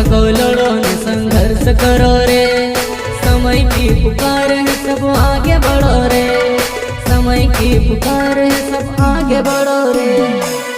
जागो लड़ो ने संघर्ष करो रे। समय की पुकार है सब आगे बढ़ो रे। समय की पुकार है सब आगे बढ़ो रे।